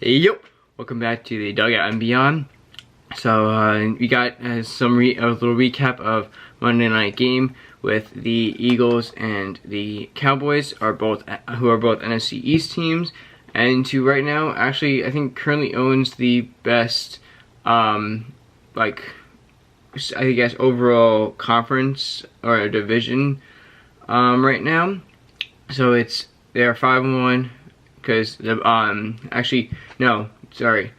Hey yo, welcome back to the Dugout and Beyond. So we got a little recap of Monday night game with the Eagles and the Cowboys who are both NFC East teams, and to right now actually I think currently owns the best I guess overall conference or division right now. So they are 5-1 because actually no, sorry,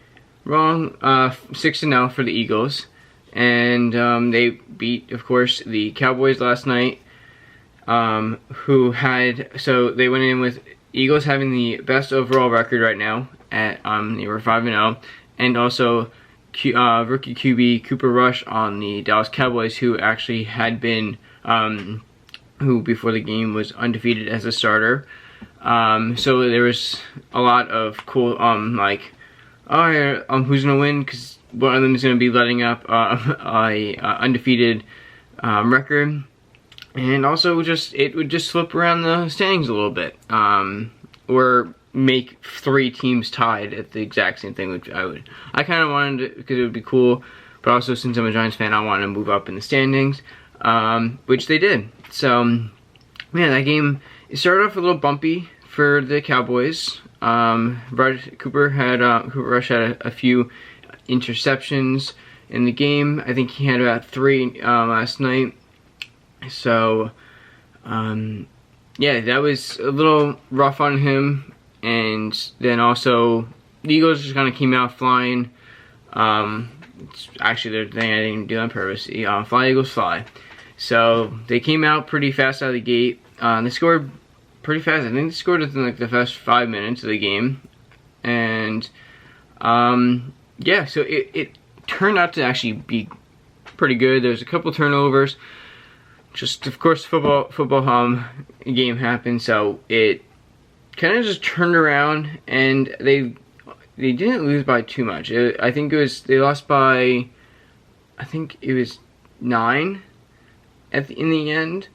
wrong, 6-0 for the Eagles, and they beat, of course, the Cowboys last night, so they went in with Eagles having the best overall record right now at they were 5-0, and also rookie QB Cooper Rush on the Dallas Cowboys, who actually had been who before the game was undefeated as a starter. So there was a lot of cool who's gonna win, because one of them is gonna be letting up a undefeated record, and also it would just flip around the standings a little bit, or make 3 teams tied at the exact same thing, which I kind of wanted to, because it would be cool, but also since I'm a Giants fan, I wanted to move up in the standings, which they did. So man, that game, it started off a little bumpy for the Cowboys. Cooper Rush had a few interceptions in the game. I think he had about 3 last night. So yeah, that was a little rough on him. And then also the Eagles just kind of came out flying. It's actually the thing I didn't do on purpose. Fly Eagles fly. So they came out pretty fast out of the gate. They scored pretty fast. I think they scored within like the first 5 minutes of the game, and yeah, so it turned out to actually be pretty good. There's a couple turnovers. Just, of course, football game happened, so it kind of just turned around, and they didn't lose by too much. I think they lost by, I think it was 9 in the end.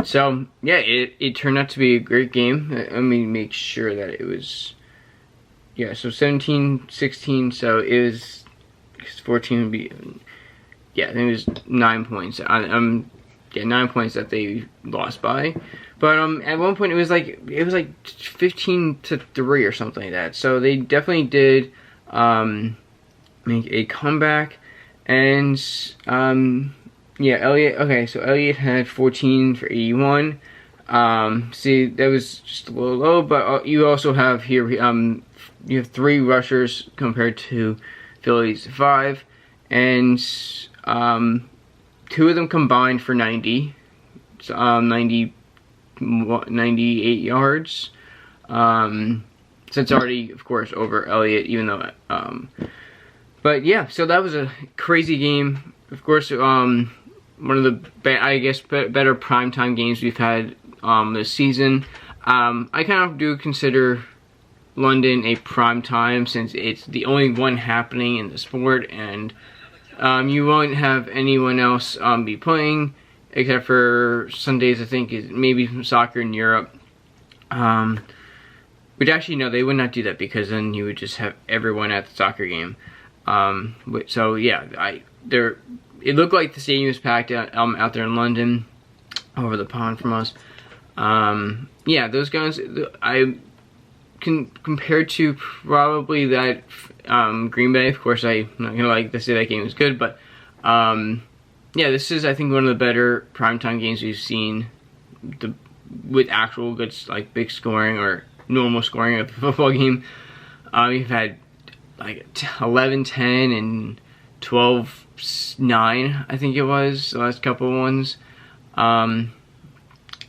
So yeah, it turned out to be a great game. Let me make sure that it was, yeah, so 17-16, so it was 14 would be, yeah, I think it was 9 points. Yeah, 9 points that they lost by. But at one point it was like 15-3 or something like that. So they definitely did make a comeback, and yeah, Elliott. Okay, so Elliott had 14 for 81. See, that was just a little low, but you also have here, you have 3 rushers compared to Philly's 5, and 2 of them combined for 98 yards. So it's already, of course, over Elliott, even though, but yeah, so that was a crazy game. Of course, one of the better primetime games we've had this season. I kind of do consider London a primetime, since it's the only one happening in the sport, and you won't have anyone else be playing except for Sundays. I think is maybe some soccer in Europe. Which actually no, they would not do that, because then you would just have everyone at the soccer game. So yeah, it looked like the stadium was packed out there in London, over the pond from us. Yeah, those guys, I can compare to probably that Green Bay. Of course, I'm not gonna like to say that game was good, but yeah, this is, I think, one of the better primetime games we've seen with actual good, like, big scoring or normal scoring of a football game. We've had like 11-10 and 12-9, I think it was, the last couple of ones. Yeah,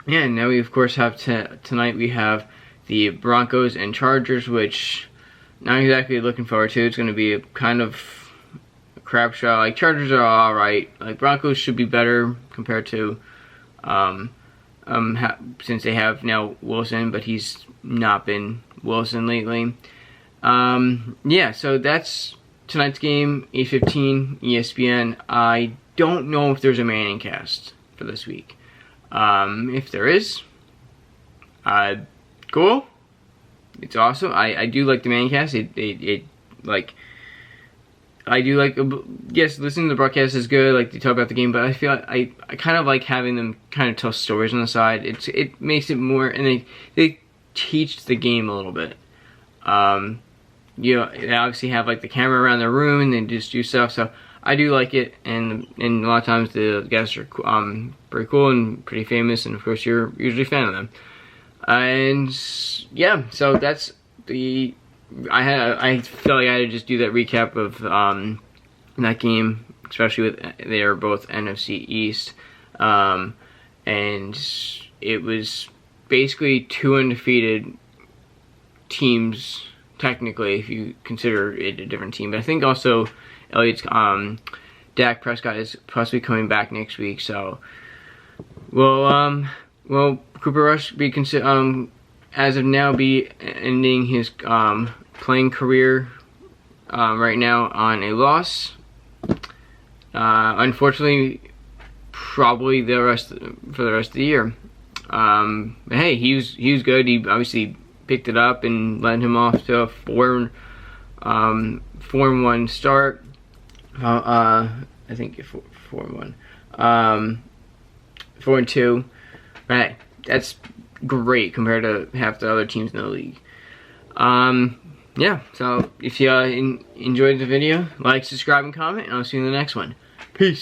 and now we, of course, have tonight we have the Broncos and Chargers, which not exactly looking forward to. It's going to be a kind of a crap show. Like, Chargers are alright. Like, Broncos should be better compared to, since they have now Wilson, but he's not been Wilson lately. Yeah, so that's tonight's game, 8:15, ESPN. I don't know if there's a Manning cast for this week. If there is, cool. it's awesome. I do like the mancast. It like, I do like, yes, listening to the broadcast is good, like they talk about the game, but I feel like I kind of like having them kind of tell stories on the side. It makes it more, and they teach the game a little bit. You know, they obviously have like the camera around the room and they just do stuff, so I do like it, and a lot of times the guests are pretty cool and pretty famous, and of course you're usually a fan of them. And yeah, so that's the, I felt like I had to just do that recap of that game, especially with they are both NFC East, and it was basically two undefeated teams technically, if you consider it a different team. But I think also Elliot's Dak Prescott is possibly coming back next week, so will Cooper Rush be as of now be ending his playing career right now on a loss. Unfortunately, probably for the rest of the year. But hey, he was good. He obviously picked it up and led him off to a 4-1 start. I think 4-1, 4-2. Right, that's great compared to half the other teams in the league. Yeah, so if you enjoyed the video, like, subscribe, and comment, and I'll see you in the next one. Peace.